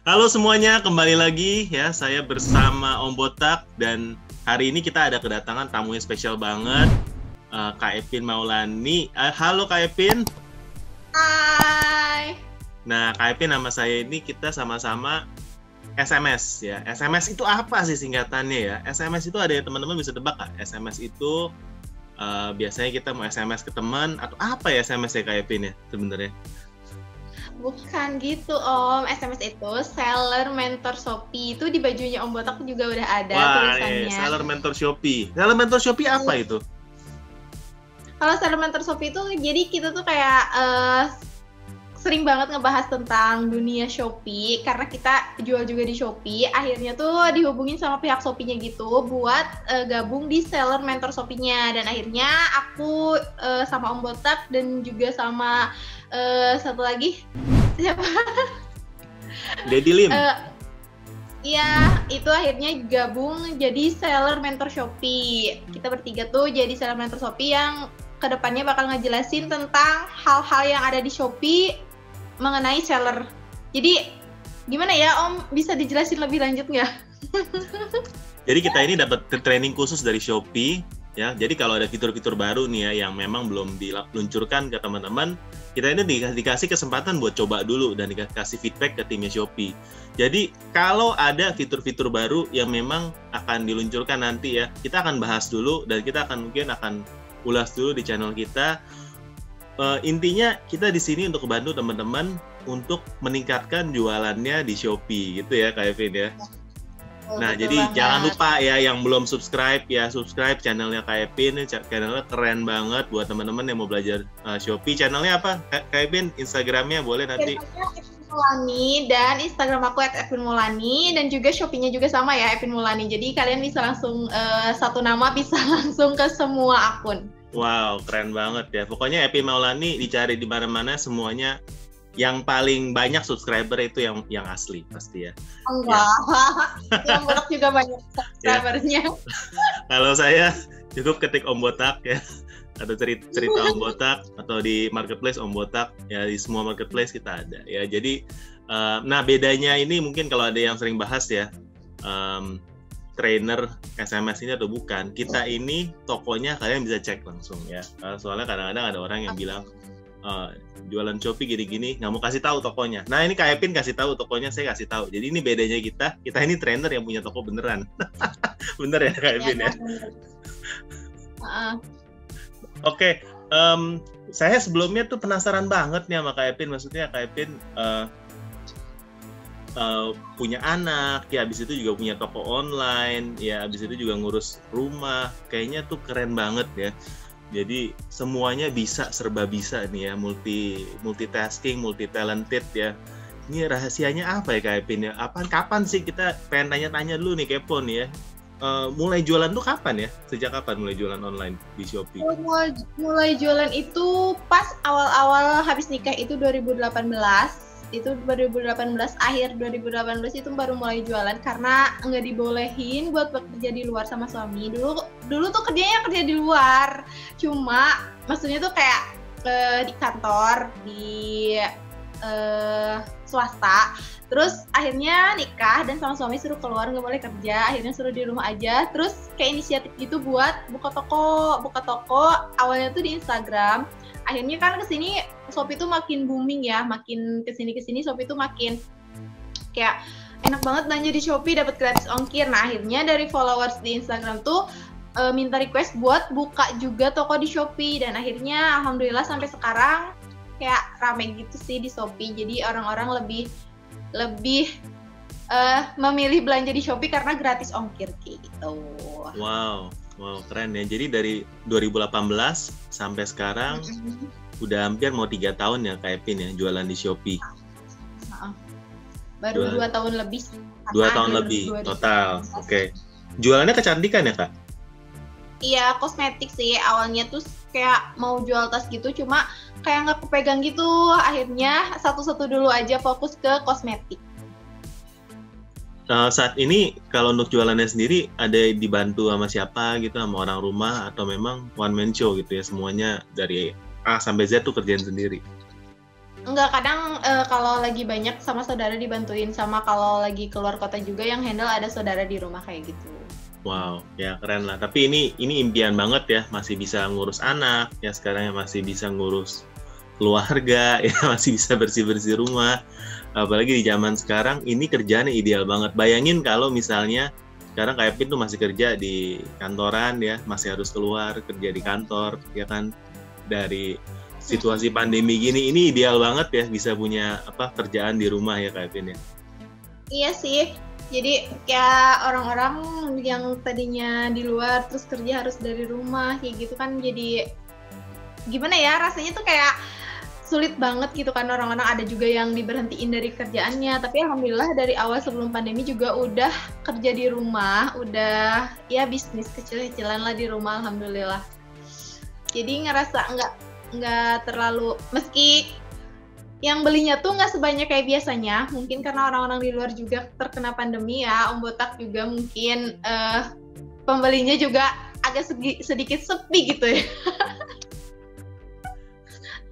Halo semuanya, kembali lagi ya. Saya bersama Om Botak dan hari ini kita ada kedatangan tamu yang spesial banget, Kak Epin Maulani. Halo Kak Epin. Hai. Nah, Kak Epin sama saya ini kita sama-sama SMS ya. SMS itu apa sih singkatannya ya? SMS itu ada yang teman-teman bisa tebak Kak? SMS itu biasanya kita mau SMS ke teman atau apa ya SMS ya Kak Epin ya sebenarnya? Bukan gitu Om, SMS itu seller mentor Shopee. Itu di bajunya Om Botak juga udah ada tulisannya. Seller mentor Shopee. Seller mentor Shopee apa itu? Kalau seller mentor Shopee itu jadi kita tuh kayak sering banget ngebahas tentang dunia Shopee karena kita jual juga di Shopee. Akhirnya tuh dihubungin sama pihak Shopee-nya gitu buat gabung di seller mentor Shopee-nya. Dan akhirnya aku sama Om Botak dan juga sama satu lagi siapa? Daddy Lim. Iya, itu akhirnya gabung jadi seller mentor Shopee. Kita bertiga tuh jadi seller mentor Shopee yang kedepannya bakal ngejelasin tentang hal-hal yang ada di Shopee mengenai seller. Jadi gimana ya Om, bisa dijelasin lebih lanjut nggak? Jadi kita ini dapat training khusus dari Shopee ya. Jadi kalau ada fitur-fitur baru nih ya yang memang belum diluncurkan ke teman-teman, kita ini dikasih kesempatan buat coba dulu dan dikasih feedback ke timnya Shopee. Jadi kalau ada fitur-fitur baru yang memang akan diluncurkan nanti ya, kita akan bahas dulu dan kita mungkin akan ulas dulu di channel kita. Intinya kita di sini untuk membantu teman-teman untuk meningkatkan jualannya di Shopee gitu ya Kak Evin ya. Nah, jadi banget. Jangan lupa ya yang belum subscribe ya, subscribe channelnya Kak Epin. Channelnya keren banget buat teman-teman yang mau belajar Shopee. Channelnya apa? Kak Epin, Instagramnya boleh nanti. Mulani dan Instagram aku @epinmulani dan juga Shopee-nya juga sama ya Epin Mulani. Jadi kalian bisa langsung satu nama bisa langsung ke semua akun. Wow, keren banget ya. Pokoknya Epin Maulani dicari di mana-mana semuanya. Yang paling banyak subscriber itu yang asli pasti ya. Enggak. Ya. Yang Botak juga banyak subscribernya. Ya. Kalau saya cukup ketik Om Botak ya. Atau cerita Om Botak atau di marketplace Om Botak ya, di semua marketplace kita ada ya. Jadi nah bedanya ini mungkin kalau ada yang sering bahas ya, trainer SMS ini atau bukan, kita ini tokonya kalian bisa cek langsung ya. Soalnya kadang-kadang ada orang yang bilang jualan Shopee gini-gini nggak mau kasih tahu tokonya. Nah ini Kak Epin kasih tahu tokonya, saya kasih tahu. Jadi ini bedanya kita ini trainer yang punya toko beneran. Bener ya Kak Epin ya? Oke, saya sebelumnya tuh penasaran banget nih sama Kak Epin. Maksudnya Kak Epin punya anak, ya abis itu juga punya toko online, ya abis itu juga ngurus rumah. Kayaknya tuh keren banget ya. Jadi semuanya bisa, serba bisa nih ya, multitasking, multi talented ya. Ini rahasianya apa ya Kak Epin ya? Kapan sih kita pengen tanya-tanya dulu nih kepo nih ya. Mulai jualan tuh kapan ya? Sejak kapan mulai jualan online di Shopee? Mulai jualan itu pas awal-awal habis nikah itu 2018. Itu 2018, akhir 2018 itu baru mulai jualan karena nggak dibolehin buat bekerja di luar sama suami. Dulu tuh kerja di luar, cuma maksudnya tuh kayak di kantor di swasta. Terus akhirnya nikah dan sama suami suruh keluar, nggak boleh kerja, akhirnya suruh di rumah aja. Terus kayak inisiatif gitu buat buka toko. Awalnya tuh di Instagram. Akhirnya kan kesini Shopee tuh makin booming ya, makin kesini Shopee tuh makin kayak enak banget belanja di Shopee, dapat gratis ongkir. Nah akhirnya dari followers di Instagram tuh minta request buat buka juga toko di Shopee dan akhirnya alhamdulillah sampai sekarang kayak rame gitu sih di Shopee. Jadi orang-orang lebih memilih belanja di Shopee karena gratis ongkir gitu. Wow, keren ya. Jadi dari 2018 sampai sekarang udah hampir mau 3 tahun ya Kak Epin ya jualan di Shopee. Baru 2 tahun lebih. 2 tahun lebih total. Oke. Jualannya kecantikan ya Kak? Iya, kosmetik sih. Awalnya tuh kayak mau jual tas gitu, cuma kayak nggak kepegang gitu. Akhirnya satu-satu dulu aja fokus ke kosmetik. Saat ini kalau untuk jualannya sendiri ada dibantu sama siapa gitu, sama orang rumah atau memang one man show gitu ya, semuanya dari A sampai Z tuh kerjaan sendiri? Enggak, kadang kalau lagi banyak sama saudara dibantuin, sama kalau lagi keluar kota juga yang handle ada saudara di rumah kayak gitu. Wow, ya keren lah. Tapi ini impian banget ya, masih bisa ngurus anak, ya sekarang masih bisa ngurus keluarga, ya masih bisa bersih-bersih rumah. Apalagi di zaman sekarang, ini kerjaannya ideal banget. Bayangin kalau misalnya sekarang kayak Pin tuh masih kerja di kantoran ya, masih harus keluar kerja di kantor, ya kan? Dari situasi pandemi gini, ini ideal banget ya, bisa punya kerjaan di rumah ya kayak Pin ya. Iya sih. Jadi kayak orang-orang yang tadinya di luar terus kerja harus dari rumah kayak gitu kan, jadi gimana ya, rasanya tuh kayak sulit banget gitu kan. Orang-orang ada juga yang diberhentiin dari kerjaannya, tapi alhamdulillah dari awal sebelum pandemi juga udah kerja di rumah, udah ya bisnis kecil-kecilan lah di rumah, alhamdulillah. Jadi ngerasa nggak terlalu, meski yang belinya tuh nggak sebanyak kayak biasanya, mungkin karena orang-orang di luar juga terkena pandemi ya, Om Botak juga mungkin pembelinya juga agak sedikit sepi gitu ya.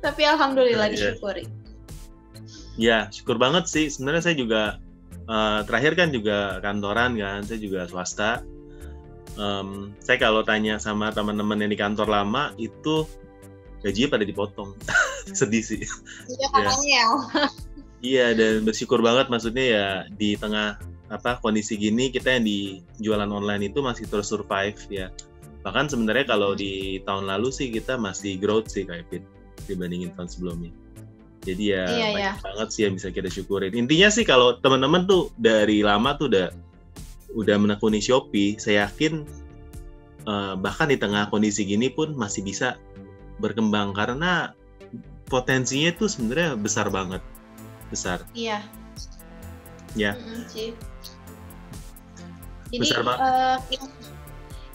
Tapi alhamdulillah disyukuri. Ya, syukur banget sih. Sebenarnya saya juga terakhir kan juga kantoran kan, saya juga swasta. Saya kalau tanya sama teman-teman yang di kantor lama itu gajinya pada dipotong. Sedih sih. Iya katanya ya. Iya, dan bersyukur banget, maksudnya ya di tengah kondisi gini kita yang di jualan online itu masih terus survive ya. Bahkan sebenarnya kalau di tahun lalu sih kita masih growth sih kayak Pin dibandingin tahun sebelumnya. Jadi ya banyak banget sih yang bisa kita syukurin. Intinya sih kalau teman-teman tuh dari lama tuh udah menekuni Shopee, saya yakin bahkan di tengah kondisi gini pun masih bisa berkembang karena potensinya tuh sebenarnya besar banget. Besar. Iya. Ya. Sih. Jadi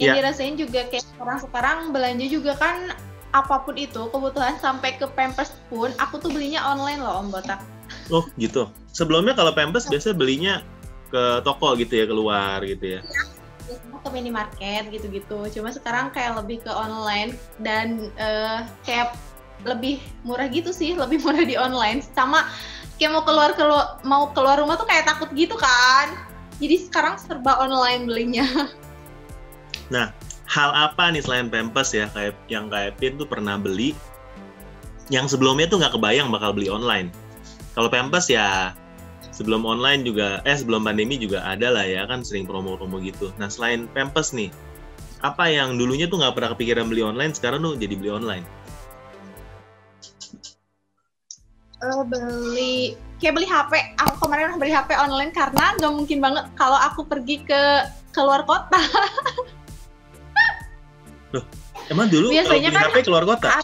yang dirasain juga kayak sekarang belanja juga kan, apapun itu kebutuhan sampai ke Pampers pun aku tuh belinya online loh Om Botak. Oh gitu. Sebelumnya kalau Pampers biasanya belinya ke toko gitu ya, keluar gitu ya. Biasanya ke minimarket gitu-gitu. Cuma sekarang kayak lebih ke online dan kayak lebih murah gitu sih, lebih murah di online. Sama kayak mau keluar rumah tuh kayak takut gitu kan. Jadi sekarang serba online belinya. Nah, hal apa nih selain Pampers ya, kayak Pin tuh pernah beli yang sebelumnya tuh nggak kebayang bakal beli online? Kalau Pampers ya sebelum online juga, sebelum pandemi juga ada lah ya kan, sering promo-promo gitu. Nah selain Pampers nih, apa yang dulunya tuh nggak pernah kepikiran beli online, sekarang tuh jadi beli online? Beli HP. Aku kemarin beli HP online karena nggak mungkin banget kalau aku pergi ke keluar kota. Loh, emang dulu biasanya kalau beli HP keluar kota?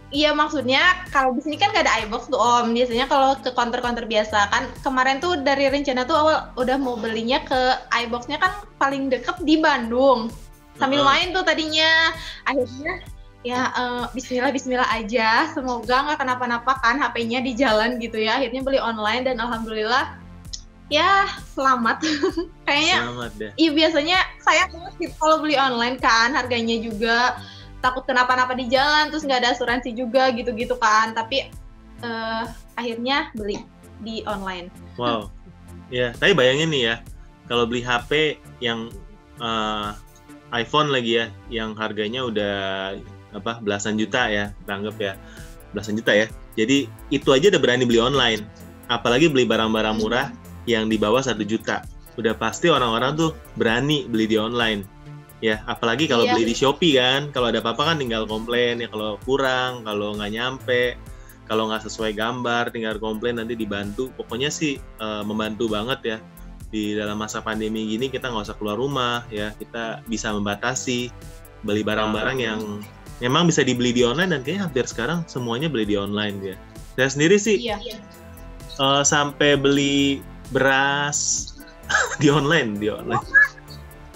Iya, maksudnya kalau di sini kan nggak ada iBox tuh Om. Biasanya kalau ke counter-counter biasa kan, kemarin tuh dari rencana tuh awal udah mau belinya ke iBox-nya kan paling deket di Bandung. Sambil main tuh tadinya, akhirnya ya Bismillah aja, semoga nggak kenapa-napa kan HP-nya di jalan gitu ya. Akhirnya beli online dan alhamdulillah ya selamat. Kayaknya selamat deh. Iya, biasanya saya banget kalau beli online kan, harganya juga takut kenapa-napa di jalan, terus nggak ada asuransi juga gitu-gitu kan. Tapi akhirnya beli di online. Wow, ya. Tapi bayangin nih ya, kalau beli HP yang iPhone lagi ya, yang harganya udah belasan juta ya, kita anggap ya belasan juta ya. Jadi itu aja udah berani beli online. Apalagi beli barang-barang murah yang di bawah 1 juta. Udah pasti orang-orang tuh berani beli di online. Ya, apalagi kalau beli di Shopee kan, kalau ada apa-apa kan tinggal komplain ya, kalau kurang, kalau nggak nyampe, kalau nggak sesuai gambar tinggal komplain, nanti dibantu. Pokoknya sih membantu banget ya. Di dalam masa pandemi gini kita nggak usah keluar rumah ya, kita bisa membatasi beli barang-barang yang memang bisa dibeli di online, dan kayaknya hampir sekarang semuanya beli di online ya. Saya sendiri sih sampai beli beras di online.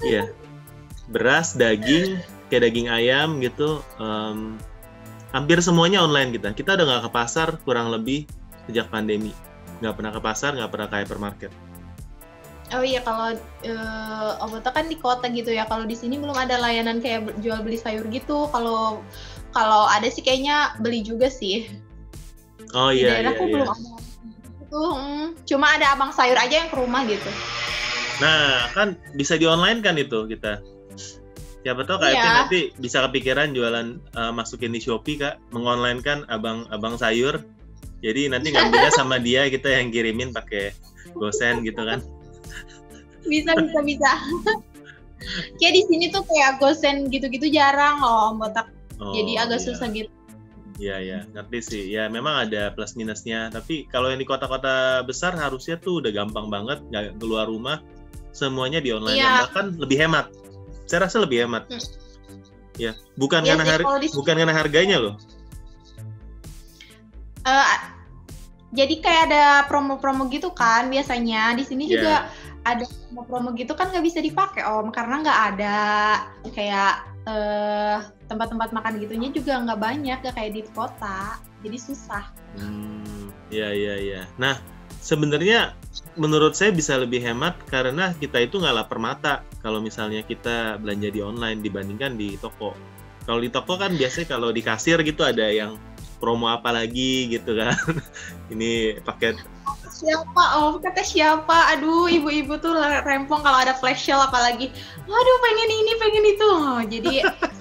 Iya. Beras, daging, kayak daging ayam gitu, hampir semuanya online kita. Kita udah nggak ke pasar kurang lebih sejak pandemi. Nggak pernah ke pasar, nggak pernah ke hypermarket. Oh iya, kalau Om Botak kan di kota gitu ya. Kalau di sini belum ada layanan kayak jual beli sayur gitu. Kalau Kalau ada sih kayaknya beli juga sih. Oh Di iya, daerahku iya. belum ada itu. Cuma ada abang sayur aja yang ke rumah gitu. Nah, kan bisa di online kan itu kita. Siapa tahu Kak Iya. Epin nanti bisa kepikiran jualan, masukin di Shopee Kak, mengonline kan abang sayur. Jadi nanti ngambilnya sama dia, kita yang kirimin pakai GoSend gitu kan. Bisa. Kayak di sini tuh kayak GoSend gitu-gitu jarang loh, Om Botak. Jadi agak iya. susah gitu. Iya, ngerti sih. Ya memang ada plus minusnya. Tapi kalau yang di kota-kota besar harusnya tuh udah gampang banget, nggak keluar rumah, semuanya di online. Iya. Dan bahkan lebih hemat. Saya rasa lebih hemat. Ya, bukan Iya karena sih, kalau di sini- bukan karena harganya loh. Jadi kayak ada promo-promo gitu kan biasanya. Di sini Iya. juga ada promo-promo gitu kan nggak bisa dipakai Om, karena nggak ada kayak tempat-tempat makan gitunya juga nggak banyak, nggak kayak di kota. Jadi susah. Iya. Nah, sebenarnya menurut saya bisa lebih hemat karena kita itu nggak lapar mata kalau misalnya kita belanja di online dibandingkan di toko. Kalau di toko kan biasanya kalau di kasir gitu ada yang promo apa lagi gitu kan. Ini paket. Siapa Om? Kata siapa? Aduh, ibu-ibu tuh rempong kalau ada flash sale apalagi. Waduh, pengen ini, pengen itu. Jadi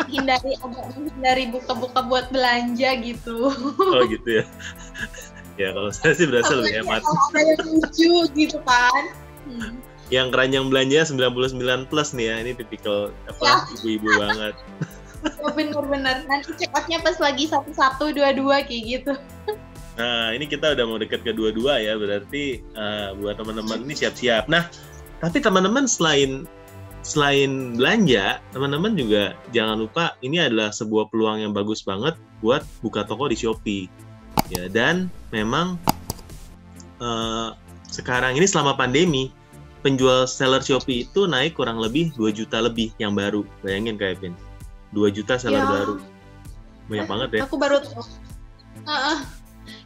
hindari buka-buka buat belanja gitu. Oh gitu ya. Ya kalau saya sih berasa lebih hemat. Kalau ada yang lucu gitu kan. Yang keranjang belanja 99 plus nih ya. Ini tipikal ibu-ibu banget. Ya bener-bener. Nanti check-outnya pas lagi 1-1, 2-2 kayak gitu. Nah, ini kita udah mau deket ke 2-2 ya, berarti buat teman-teman ini siap-siap. Nah, tapi teman-teman selain belanja, teman-teman juga jangan lupa ini adalah sebuah peluang yang bagus banget buat buka toko di Shopee. Ya, dan memang sekarang ini selama pandemi, penjual seller Shopee itu naik kurang lebih 2 juta lebih yang baru. Bayangin Kak Epin. 2 juta seller baru. Banyak banget ya. Aku baru tahu.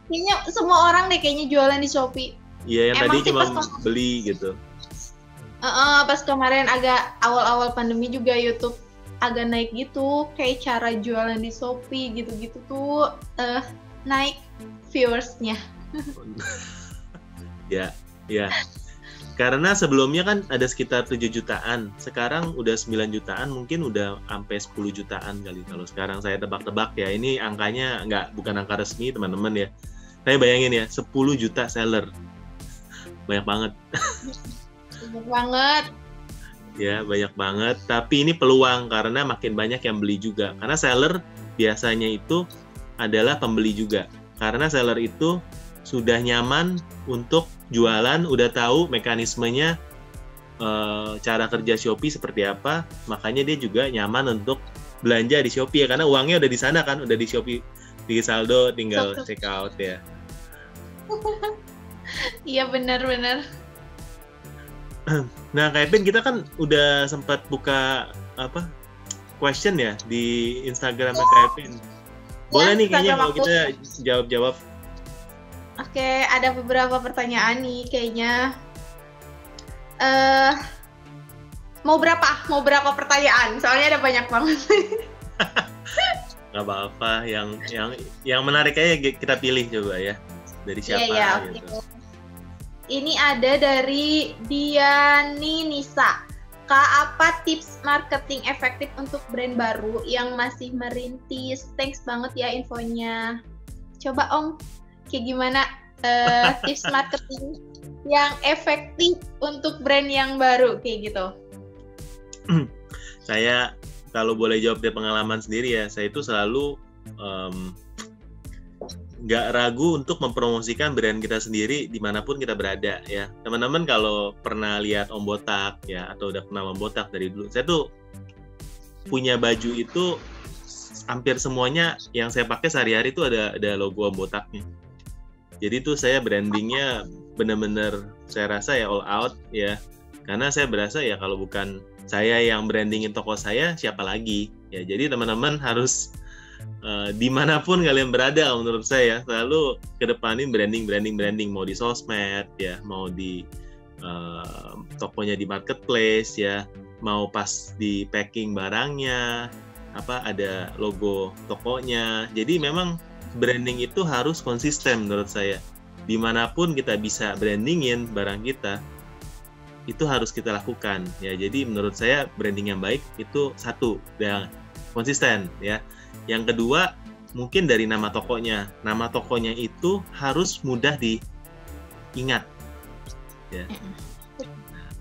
Kayaknya semua orang deh kayaknya jualan di Shopee. Iya, yang tadi cuma pas beli gitu. Pas kemarin agak awal-awal pandemi juga YouTube agak naik gitu, kayak cara jualan di Shopee gitu-gitu tuh naik viewersnya. Ya. Karena sebelumnya kan ada sekitar 7 jutaan, sekarang udah 9 jutaan, mungkin udah sampai 10 jutaan kali kalau sekarang saya tebak-tebak ya. Ini angkanya bukan angka resmi teman-teman ya. Saya bayangin ya, 10 juta seller. Banyak banget. Banyak banget. Ya, banyak banget. Tapi ini peluang karena makin banyak yang beli juga. Karena seller biasanya itu adalah pembeli juga. Karena seller itu sudah nyaman untuk jualan, udah tahu mekanismenya, cara kerja Shopee seperti apa, makanya dia juga nyaman untuk belanja di Shopee ya, karena uangnya udah di sana kan, udah di Shopee, di saldo, tinggal check out ya. Iya benar. Nah Kak Epin, kita kan udah sempat buka question ya di Instagram Kak Epin. Boleh nih kayaknya kalau kita jawab-jawab. Oke, ada beberapa pertanyaan nih kayaknya. Mau berapa pertanyaan? Soalnya ada banyak banget. Gak apa-apa, yang menarik aja kita pilih coba ya. Dari siapa gitu. Okay. Ini ada dari Diani Nisa. Kak, apa tips marketing efektif untuk brand baru yang masih merintis? Thanks banget ya infonya. Coba Om, kayak gimana tips marketing yang efektif untuk brand yang baru kayak gitu? Saya kalau boleh jawab dari pengalaman sendiri ya, saya itu selalu nggak ragu untuk mempromosikan brand kita sendiri dimanapun kita berada ya. Teman-teman kalau pernah lihat Om Botak ya, atau udah kenal Om Botak dari dulu, saya tuh punya baju itu hampir semuanya yang saya pakai sehari-hari itu ada logo Om Botaknya. Jadi tuh saya brandingnya bener-bener saya rasa ya all out ya, karena saya berasa ya kalau bukan saya yang brandingin toko saya, siapa lagi ya. Jadi teman-teman harus dimanapun kalian berada, menurut saya selalu kedepanin branding, mau di sosmed ya, mau di tokonya di marketplace ya, mau pas di packing barangnya, ada logo tokonya. Jadi memang branding itu harus konsisten menurut saya. Dimanapun kita bisa brandingin barang kita, itu harus kita lakukan ya. Jadi menurut saya branding yang baik itu satu, yang konsisten ya. Yang kedua mungkin dari nama tokonya. Nama tokonya itu harus mudah diingat ya.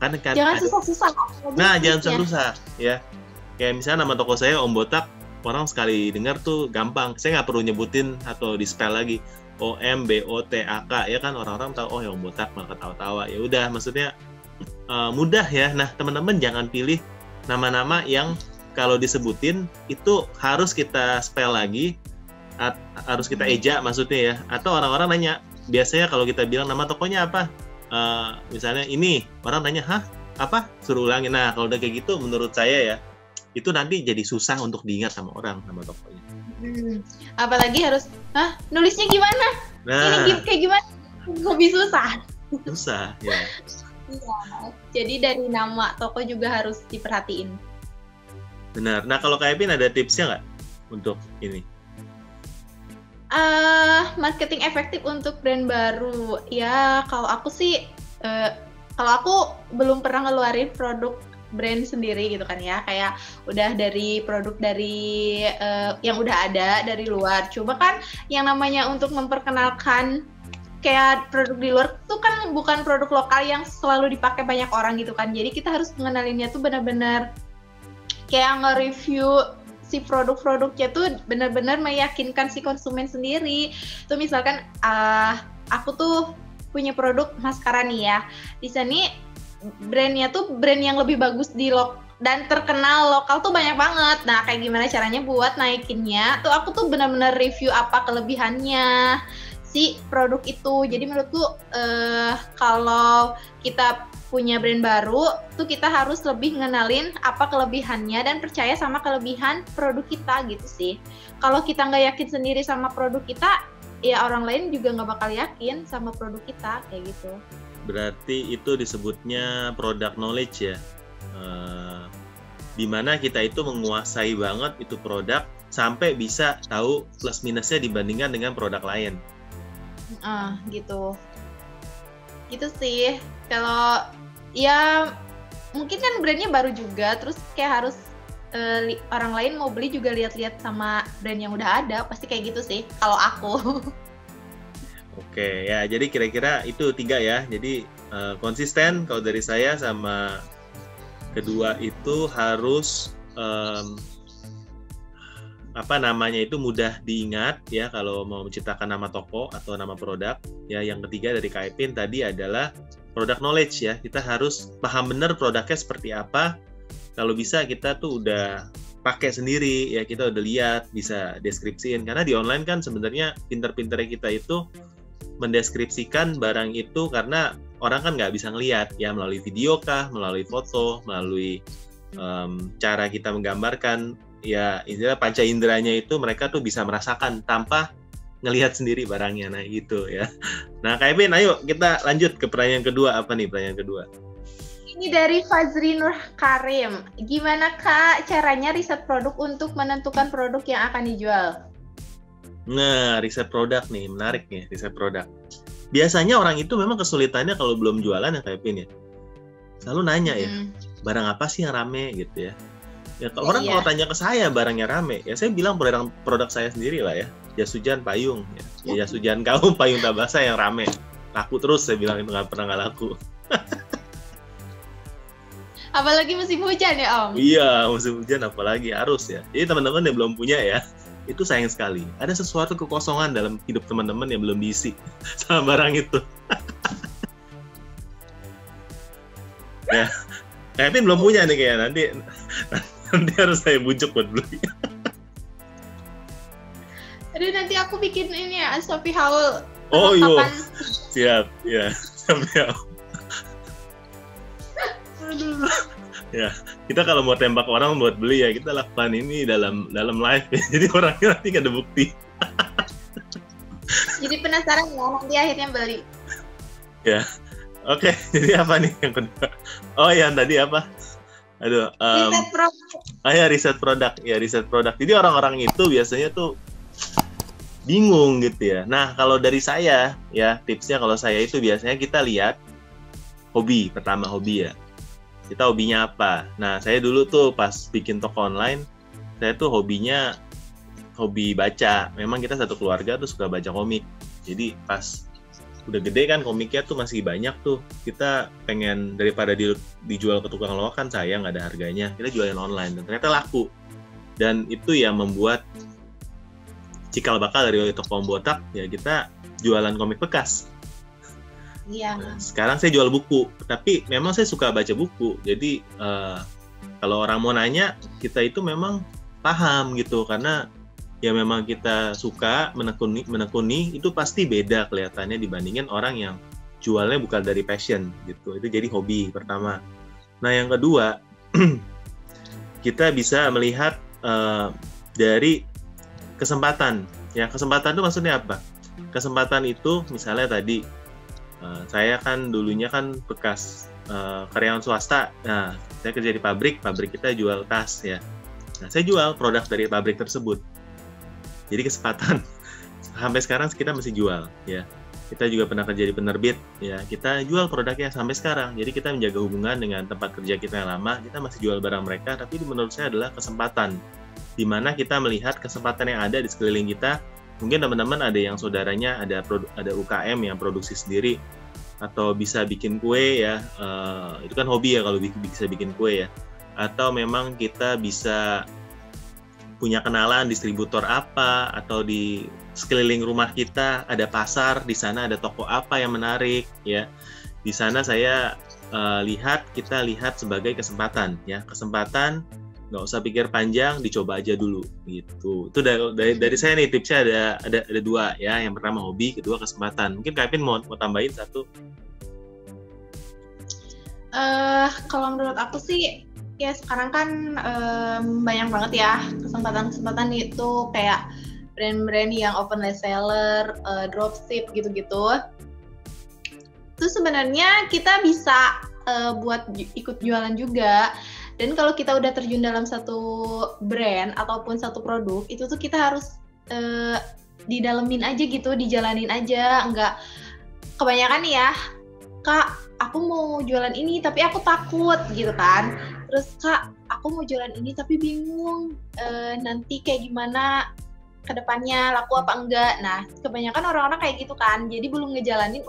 Kan Jangan susah-susah. Nah, jangan susah-susah ya. Kayak misalnya nama toko saya Om Botak, orang sekali dengar tuh gampang. Saya nggak perlu nyebutin atau di spell lagi. OMBOTAK ya kan, orang-orang tahu oh ya Om Botak, malah ketawa-tawa. Ya udah, maksudnya mudah ya. Nah, teman-teman jangan pilih nama-nama yang kalau disebutin itu harus kita spell lagi, harus kita eja maksudnya ya. Atau orang-orang nanya, biasanya kalau kita bilang nama tokonya apa? Misalnya ini, orang nanya, hah? Apa? Suruh ulangin. Nah, kalau udah kayak gitu menurut saya ya, itu nanti jadi susah untuk diingat sama orang nama tokonya. Apalagi harus, nulisnya gimana? Nah, Ini kayak gimana? Lebih susah. Susah ya. Iya. Jadi dari nama toko juga harus diperhatiin. Benar. Nah, kalau Kak Epin ada tipsnya nggak untuk ini? Marketing efektif untuk brand baru. Ya, kalau aku sih, kalau aku belum pernah ngeluarin produk brand sendiri gitu kan ya, kayak udah dari produk dari yang udah ada dari luar. Coba kan yang namanya untuk memperkenalkan kayak produk di luar tuh kan bukan produk lokal yang selalu dipakai banyak orang gitu kan. Jadi kita harus mengenalinnya tuh benar-benar kayak nge-review si produk-produknya tuh benar-benar meyakinkan si konsumen sendiri. Tuh misalkan aku tuh punya produk maskara nih ya. Di sini brandnya tuh brand yang lebih bagus dan terkenal lokal tuh banyak banget. Nah, kayak gimana caranya buat naikinnya? Tuh aku tuh benar-benar review apa kelebihannya si produk itu. Jadi menurutku kalau kita punya brand baru tuh kita harus lebih ngenalin apa kelebihannya dan percaya sama kelebihan produk kita gitu sih. Kalau kita nggak yakin sendiri sama produk kita, ya orang lain juga nggak bakal yakin sama produk kita kayak gitu. Berarti itu disebutnya product knowledge ya, dimana kita itu menguasai banget itu produk sampai bisa tahu plus minusnya dibandingkan dengan produk lain. Gitu sih. Kalau ya mungkin kan brandnya baru juga, terus kayak harus orang lain mau beli juga lihat-lihat sama brand yang udah ada, pasti kayak gitu sih kalau aku. Oke ya, jadi kira-kira itu 3 ya. Jadi konsisten kalau dari saya, sama kedua itu harus itu mudah diingat ya kalau mau menciptakan nama toko atau nama produk. Ya, yang ketiga dari Kak Epin tadi adalah product knowledge ya. Kita harus paham benar produknya seperti apa. Kalau bisa kita tuh udah pakai sendiri ya, kita udah lihat, bisa deskripsiin. Karena di online kan sebenarnya pinter-pinternya kita itu mendeskripsikan barang itu, karena orang kan nggak bisa ngelihat ya, melalui video kah, melalui foto, melalui cara kita menggambarkan ya, istilah panca inderanya itu mereka tuh bisa merasakan tanpa ngelihat sendiri barangnya. Nah gitu ya. Nah Kak Epin, ayo kita lanjut ke pertanyaan kedua. Apa nih pertanyaan kedua? Ini dari Fazri Nur Karim. Gimana Kak caranya riset produk untuk menentukan produk yang akan dijual? Nah, riset produk nih, menarik nih riset produk. Biasanya orang itu memang kesulitannya kalau belum jualan ya Kak Epin ya. Selalu nanya ya, barang apa sih yang rame gitu ya. Ya kalau orang kalau tanya ke saya barangnya rame, ya saya bilang produk saya sendiri lah ya. Jas hujan payung ya. Jas hujan kaum payung tak basah yang rame. Laku terus, saya bilang itu nggak pernah nggak laku. Apalagi musim hujan ya Om? Iya, musim hujan apalagi harus ya. Jadi teman-teman yang belum punya ya, itu sayang sekali. Ada sesuatu kekosongan dalam hidup teman-teman yang belum diisi sama barang itu. Ya, Kevin belum punya nih kayak nanti harus saya bujuk buat beli. Aduh, nanti aku bikin ini ya, Shopee haul. Oh iya, siap ya, sampai aduh. Ya, kita kalau mau tembak orang buat beli ya kita lakukan ini dalam live ya. Jadi orangnya nanti nggak ada bukti. Jadi penasaran ya, nanti akhirnya beli. Ya, oke. Jadi apa nih yang kedua? Oh yang tadi apa? Aduh, Riset produk. ya riset produk, ya riset produk. Jadi orang-orang itu biasanya tuh bingung gitu ya. Nah, kalau dari saya ya tipsnya, kalau saya itu biasanya kita lihat hobi, pertama hobi ya. Kita hobinya apa? Nah, saya dulu tuh pas bikin toko online, saya tuh hobinya hobi baca. Memang kita satu keluarga tuh suka baca komik. Jadi pas udah gede kan komiknya tuh masih banyak tuh. Kita pengen daripada dijual ke tukang loak kan sayang, nggak ada harganya. Kita jualin online dan ternyata laku. Dan itu yang membuat cikal bakal dari toko Om Botak ya, kita jualan komik bekas. Iya. Sekarang saya jual buku, tapi memang saya suka baca buku. Jadi kalau orang mau nanya, kita itu memang paham gitu, karena ya memang kita suka menekuni itu pasti beda kelihatannya dibandingin orang yang jualnya bukan dari passion gitu. Itu jadi hobi pertama. Nah, yang kedua, kita bisa melihat dari kesempatan. Ya, kesempatan itu maksudnya apa? Kesempatan itu misalnya tadi saya kan dulunya kan bekas karyawan swasta. Nah, saya kerja di pabrik kita jual tas ya. Nah, saya jual produk dari pabrik tersebut. Jadi kesempatan sampai sekarang kita masih jual ya. Kita juga pernah kerja di penerbit ya, kita jual produknya sampai sekarang. Jadi kita menjaga hubungan dengan tempat kerja kita yang lama, kita masih jual barang mereka, tapi menurut saya adalah kesempatan di mana kita melihat kesempatan yang ada di sekeliling kita. Mungkin teman-teman ada yang saudaranya ada UKM yang produksi sendiri atau bisa bikin kue ya, itu kan hobi ya kalau bisa bikin kue ya. Atau memang kita bisa punya kenalan distributor apa, atau di sekeliling rumah kita ada pasar, di sana ada toko apa yang menarik ya. Di sana saya kita lihat sebagai kesempatan ya, kesempatan, nggak usah pikir panjang, dicoba aja dulu gitu. Itu dari saya nih tipsnya ada dua ya. Yang pertama hobi, kedua kesempatan. Mungkin Kak Epin mau tambahin satu. Kalau menurut aku sih ya sekarang kan banyak banget ya kesempatan-kesempatan itu, kayak brand-brand yang open reseller, dropship gitu-gitu. Itu sebenarnya kita bisa buat ikut jualan juga. Dan kalau kita udah terjun dalam satu brand ataupun satu produk, itu tuh kita harus didalemin aja gitu, dijalanin aja. Enggak kebanyakan nih ya, Kak, aku mau jualan ini tapi aku takut gitu kan. Terus, Kak, aku mau jualan ini tapi bingung nanti kayak gimana ke depannya, laku apa enggak. Nah, kebanyakan orang-orang kayak gitu kan. Jadi belum ngejalanin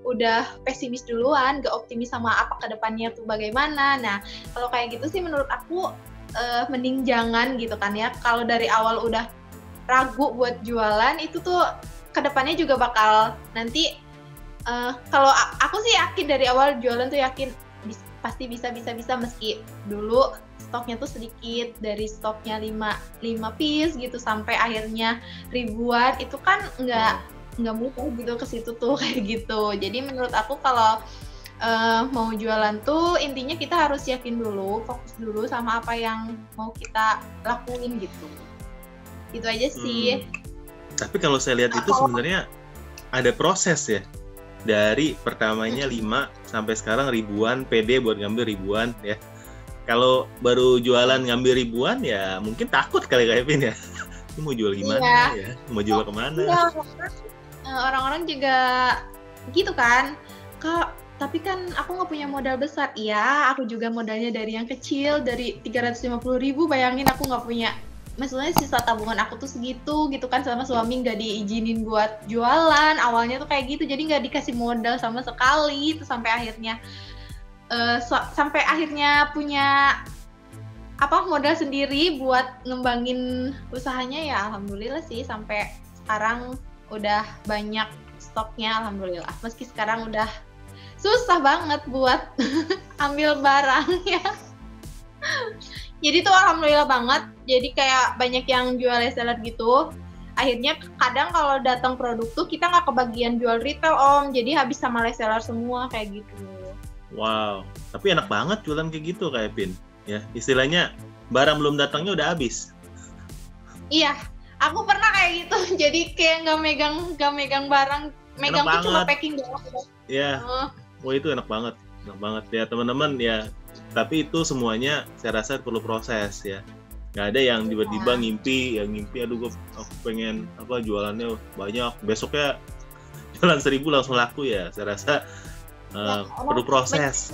udah pesimis duluan, gak optimis sama apa ke depannya tuh bagaimana. Nah, kalau kayak gitu sih menurut aku mending jangan gitu kan ya. Kalau dari awal udah ragu buat jualan, itu tuh ke depannya juga bakal nanti kalau aku sih yakin dari awal jualan tuh yakin pasti bisa meski dulu stoknya tuh sedikit, dari stoknya 5 piece gitu sampai akhirnya ribuan, itu kan nggak mudah gitu ke situ tuh kayak gitu. Jadi menurut aku kalau mau jualan tuh intinya kita harus yakin dulu, fokus dulu sama apa yang mau kita lakuin gitu. Itu aja sih. Tapi kalau saya lihat itu sebenarnya ada proses ya. Dari pertamanya 5 sampai sekarang ribuan, pede buat ngambil ribuan ya. Kalau baru jualan ngambil ribuan ya mungkin takut kali Kak Epin ya. Ini mau jual gimana ya? Mau jual kemana? Ya, orang-orang juga gitu kan. Kak, tapi kan aku nggak punya modal besar. Iya, aku juga modalnya dari yang kecil, dari 350.000. Bayangin aku nggak punya, maksudnya sisa tabungan aku tuh segitu gitu kan, sama suami nggak diizinin buat jualan awalnya tuh kayak gitu, jadi nggak dikasih modal sama sekali. Itu sampai akhirnya punya modal sendiri buat ngembangin usahanya ya. Alhamdulillah sih sampai sekarang udah banyak stoknya, alhamdulillah. Meski sekarang udah susah banget buat ambil barangnya. Jadi tuh alhamdulillah banget. Jadi kayak banyak yang jual reseller gitu. Akhirnya kadang kalau datang produk tuh kita nggak kebagian jual retail Om. Jadi habis sama reseller semua kayak gitu. Wow, tapi enak banget jualan kayak gitu Kak Epin. Ya, istilahnya barang belum datangnya udah habis. Iya, aku pernah kayak gitu. Jadi kayak nggak megang barang, megang tuh cuma packing doang. Iya. Wah, itu enak banget ya teman-teman ya. tapi itu semuanya saya rasa perlu proses ya. Nggak ada yang tiba-tiba ngimpi, aduh aku pengen jualannya banyak, besoknya jualan 1.000 langsung laku ya. Saya rasa perlu proses.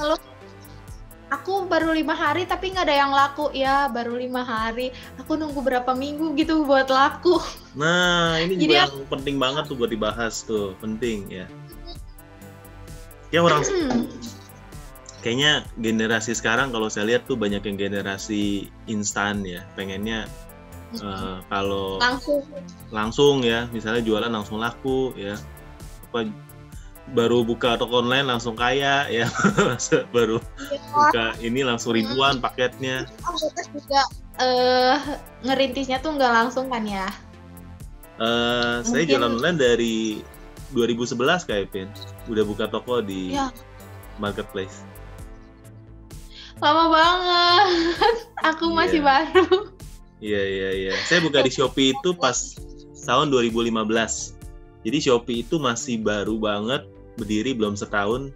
Aku baru 5 hari tapi nggak ada yang laku ya, baru 5 hari. Aku nunggu berapa minggu gitu buat laku. Nah ini juga yang penting banget tuh buat dibahas tuh, penting ya. Ya orang kayaknya generasi sekarang kalau saya lihat tuh banyak yang generasi instan ya, pengennya kalau langsung ya, misalnya jualan langsung laku ya, baru buka toko online langsung kaya ya, baru buka ini langsung ribuan paketnya. Juga ngerintisnya tuh nggak langsung kan ya? Saya jualan online dari 2011 kayak Pin, udah buka toko di marketplace. Lama banget, aku masih baru. Iya. Saya buka di Shopee itu pas tahun 2015. Jadi Shopee itu masih baru banget, berdiri belum setahun.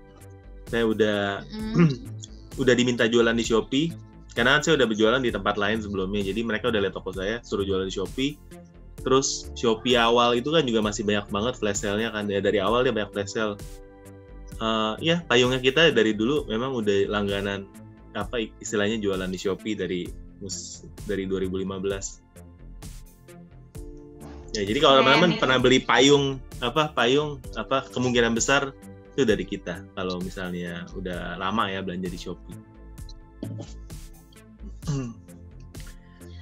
Saya udah diminta jualan di Shopee, karena saya udah berjualan di tempat lain sebelumnya. Jadi mereka udah lihat toko saya, suruh jualan di Shopee. Terus Shopee awal itu kan juga masih banyak banget flash sale-nya kan. Ya, dari awal dia banyak flash sale. Payungnya kita dari dulu memang udah langganan, istilahnya jualan di Shopee dari 2015. Ya, jadi kalau teman-teman pernah beli payung kemungkinan besar itu dari kita. Kalau misalnya udah lama ya belanja di Shopee.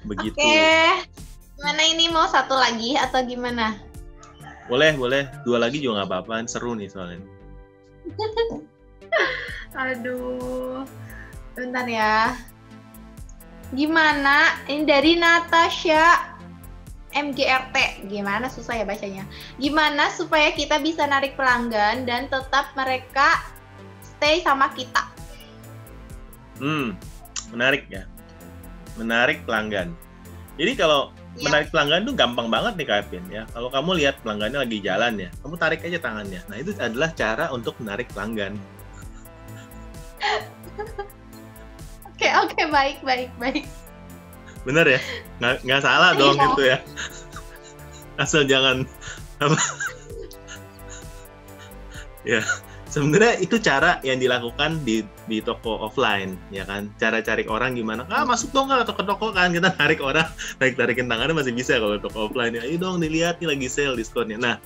Begitu. Oke. Gimana ini, mau satu lagi atau gimana? Boleh. 2 lagi juga nggak apa-apa, seru nih soalnya. Aduh. Bentar ya. Gimana? Ini dari Natasha MGRT. Gimana, susah ya bacanya. Gimana supaya kita bisa narik pelanggan dan tetap mereka stay sama kita? Menarik ya. Menarik pelanggan. Jadi kalau menarik pelanggan itu gampang banget nih Kak Pin ya. Kalau kamu lihat pelanggannya lagi jalan ya, kamu tarik aja tangannya. Nah, itu adalah cara untuk menarik pelanggan. Oke, baik. Bener ya? Nggak salah dong gitu ya. Asal jangan ya, sebenarnya itu cara yang dilakukan di toko offline ya kan. Cara cari orang gimana? Masuk dong ke toko kan, kita tarik orang, tarikin tangannya masih bisa kalau toko offline ya. Ayo dong dilihat nih lagi sale diskonnya. Nah,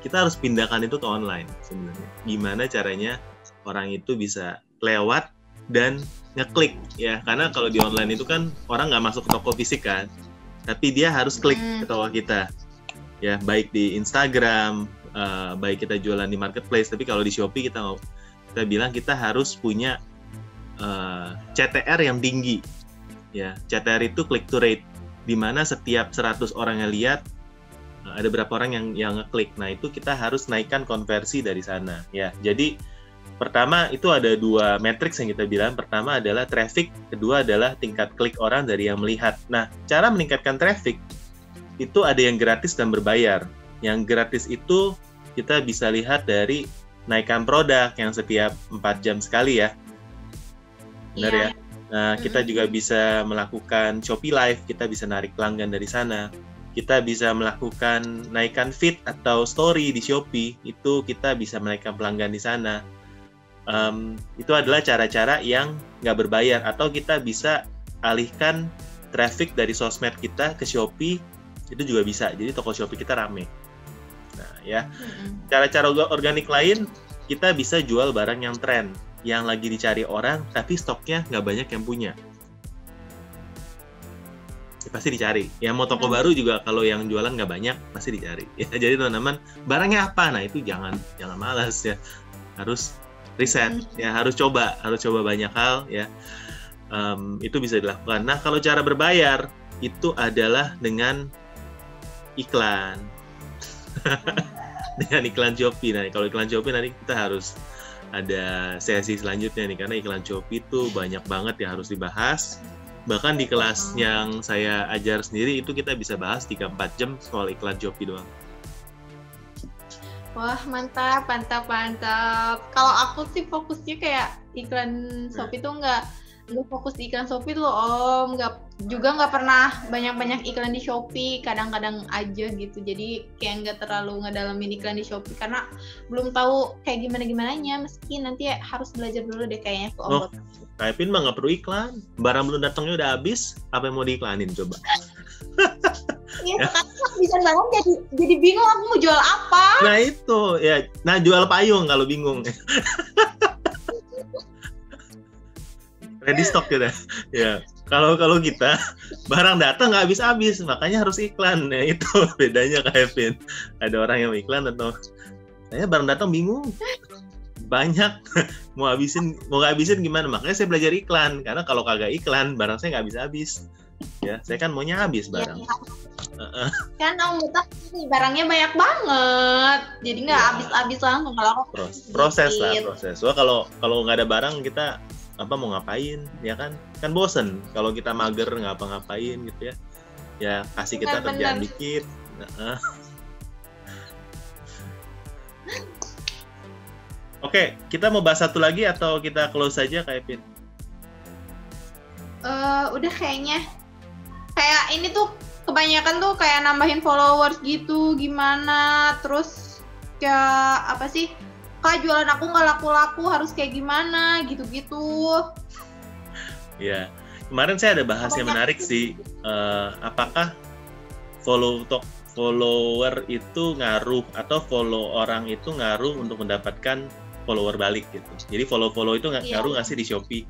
kita harus pindahkan itu ke online sebenarnya. Gimana caranya orang itu bisa lewat dan ngeklik ya, karena kalau di online itu kan orang nggak masuk ke toko fisik kan, tapi dia harus klik ke toko kita ya, baik di Instagram, baik kita jualan di marketplace. Tapi kalau di Shopee kita bilang kita harus punya CTR yang tinggi ya. CTR itu click to rate, di mana setiap 100 orang yang lihat ada berapa orang yang ngeklik. Nah, itu kita harus naikkan konversi dari sana ya. Jadi pertama itu ada 2 matriks yang kita bilang. Pertama adalah traffic, kedua adalah tingkat klik orang dari yang melihat. Nah, cara meningkatkan traffic itu ada yang gratis dan berbayar. Yang gratis itu kita bisa lihat dari naikkan produk yang setiap 4 jam sekali ya. Benar ya? Nah, kita juga bisa melakukan Shopee Live, kita bisa narik pelanggan dari sana. Kita bisa melakukan naikkan feed atau story di Shopee, itu kita bisa menaikkan pelanggan di sana. Itu adalah cara-cara yang nggak berbayar, atau kita bisa alihkan traffic dari sosmed kita ke Shopee, itu juga bisa. Jadi toko Shopee kita rame. Nah ya, cara-cara organik lain, kita bisa jual barang yang tren, yang lagi dicari orang, tapi stoknya nggak banyak yang punya. Ya, pasti dicari. Yang mau toko baru juga kalau yang jualan nggak banyak, pasti dicari. Ya, jadi teman-teman, barangnya apa? Nah itu jangan malas ya, harus riset ya, harus coba banyak hal ya. Itu bisa dilakukan. Nah, kalau cara berbayar itu adalah dengan iklan. Dengan iklan Shopee. Nah, kalau iklan Shopee nanti kita harus ada sesi selanjutnya nih, karena iklan Shopee itu banyak banget yang harus dibahas. Bahkan di kelas yang saya ajar sendiri itu kita bisa bahas 3-4 jam soal iklan Shopee doang. Wah, mantap. Kalau aku sih fokusnya kayak iklan Shopee tuh nggak fokus di iklan Shopee tuh Om, nggak pernah banyak iklan di Shopee, kadang-kadang aja gitu, jadi kayak nggak terlalu ngedalamin iklan di Shopee karena belum tahu kayak gimana-gimananya, meski nanti harus belajar dulu deh kayaknya ke Om. Kak Epin mah nggak perlu iklan, barang belum datangnya udah habis, apa yang mau diiklanin coba? Iya, sekarang bisa banget jadi bingung aku mau jual apa. Nah itu ya, jual payung kalau bingung. Ready stock gitu ya. Kalau kita barang datang nggak habis-habis, makanya harus iklan. Ya itu bedanya Kak Epin. Ada orang yang iklan atau saya barang datang bingung. Banyak mau nggak habisin gimana? Makanya saya belajar iklan, karena kalau kagak iklan barang saya nggak habis-habis. Ya, saya kan maunya habis barang. Ya. Kan Om Botak barangnya banyak banget, jadi nggak habis-habis langsung kalau aku proses. Wah kalau nggak ada barang kita mau ngapain, ya kan bosen kalau kita mager nggak ngapain gitu ya. Ya kasih kita kerjaan dikit. Oke, kita mau bahas satu lagi atau kita close saja Kak Epin? Udah kayaknya. Kayak ini tuh kebanyakan tuh kayak nambahin followers gitu, gimana? Terus kayak apa sih? Kak, jualan aku nggak laku-laku, harus kayak gimana? Gitu-gitu. Ya, kemarin saya ada bahas yang menarik sih. Apakah follower itu ngaruh atau follow orang itu ngaruh untuk mendapatkan follower balik gitu. Jadi follow itu ngaruh nggak sih di Shopee?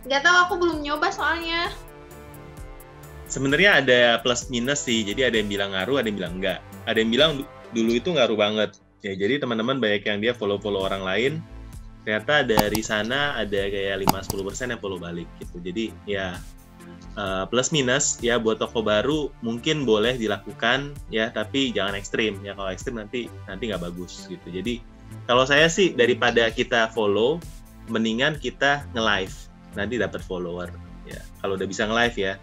Nggak tahu, aku belum nyoba soalnya. Sebenarnya ada plus minus sih. Jadi ada yang bilang ngaruh, ada yang bilang enggak. Ada yang bilang dulu itu ngaruh banget. Ya, jadi teman-teman banyak yang dia follow orang lain. Ternyata dari sana ada kayak 5-10% yang follow balik gitu. Jadi ya plus minus ya, buat toko baru mungkin boleh dilakukan ya, tapi jangan ekstrim ya. Kalau ekstrim nanti nggak bagus gitu. Jadi kalau saya sih daripada kita follow, mendingan kita nge-live, nanti dapat follower ya. Kalau udah bisa nge-live ya,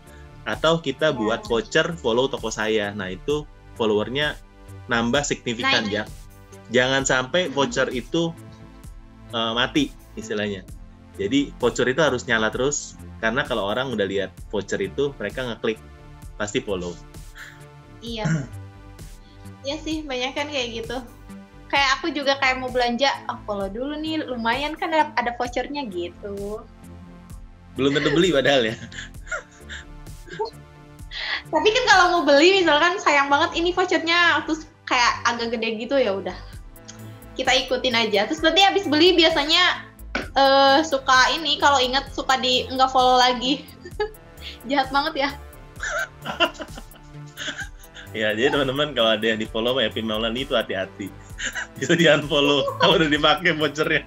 atau kita buat voucher follow toko saya. Nah itu followernya nambah signifikan ya. Jangan sampai voucher itu mati istilahnya. Jadi voucher itu harus nyala terus, karena kalau orang udah lihat voucher itu mereka ngeklik pasti follow. Iya. Iya sih, banyak kan kayak gitu. Kayak aku juga kayak mau belanja, follow dulu nih, lumayan kan ada vouchernya gitu. Belum tentu beli padahal ya. Tapi kan kalau mau beli misalkan sayang banget ini vouchernya, terus kayak agak gede gitu, ya udah kita ikutin aja. Terus nanti habis beli biasanya suka ini, kalau ingat suka nggak follow lagi. Jahat banget ya. Ya, jadi teman-teman kalau ada yang di follow sama Epin Maulani itu hati-hati. Bisa di unfollow kalau udah dipakai vouchernya.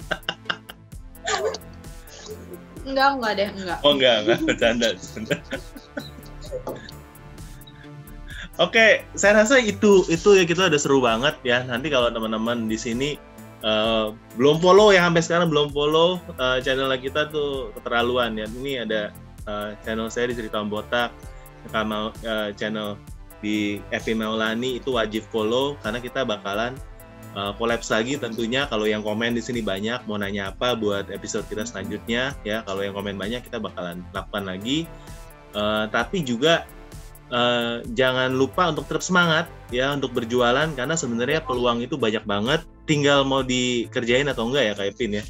Enggak deh, enggak. Oh enggak, bercanda. Oke, saya rasa itu ya, kita udah seru banget ya. Nanti kalau teman-teman di sini belum follow ya, sampai sekarang belum follow channel kita tuh keterlaluan ya. Ini ada channel saya di Cerita Om Botak, channel di Epin Maulani itu wajib follow, karena kita bakalan collabs lagi tentunya. Kalau yang komen di sini banyak, mau nanya apa buat episode kita selanjutnya ya. Kalau yang komen banyak kita bakalan lakukan lagi. Tapi juga jangan lupa untuk tetap semangat ya untuk berjualan, karena sebenarnya peluang itu banyak banget, tinggal mau dikerjain atau enggak ya Kak Epin ya.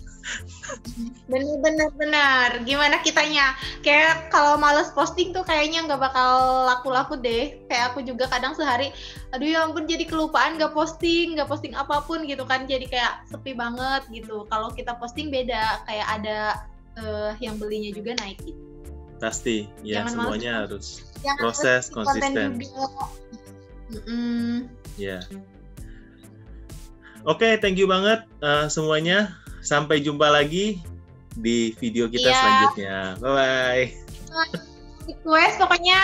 Bener. Gimana kitanya? Kayak kalau males posting tuh kayaknya nggak bakal laku-laku deh. Kayak aku juga kadang sehari, aduh ya ampun, jadi kelupaan nggak posting apapun gitu kan. Jadi kayak sepi banget gitu. Kalau kita posting beda, kayak ada yang belinya juga naik gitu. Pasti ya, jangan semuanya harus proses konsisten. Ya. Oke, thank you banget semuanya. Sampai jumpa lagi di video kita selanjutnya. Bye-bye. Request pokoknya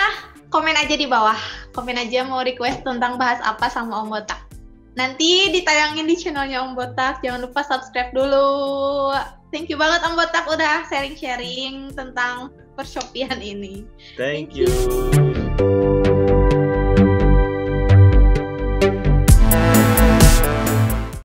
komen aja di bawah. Komen aja mau request tentang bahas apa sama Om Botak. Nanti ditayangin di channelnya Om Botak. Jangan lupa subscribe dulu. Thank you banget Om Botak udah sharing-sharing tentang pershoppian ini. Thank you.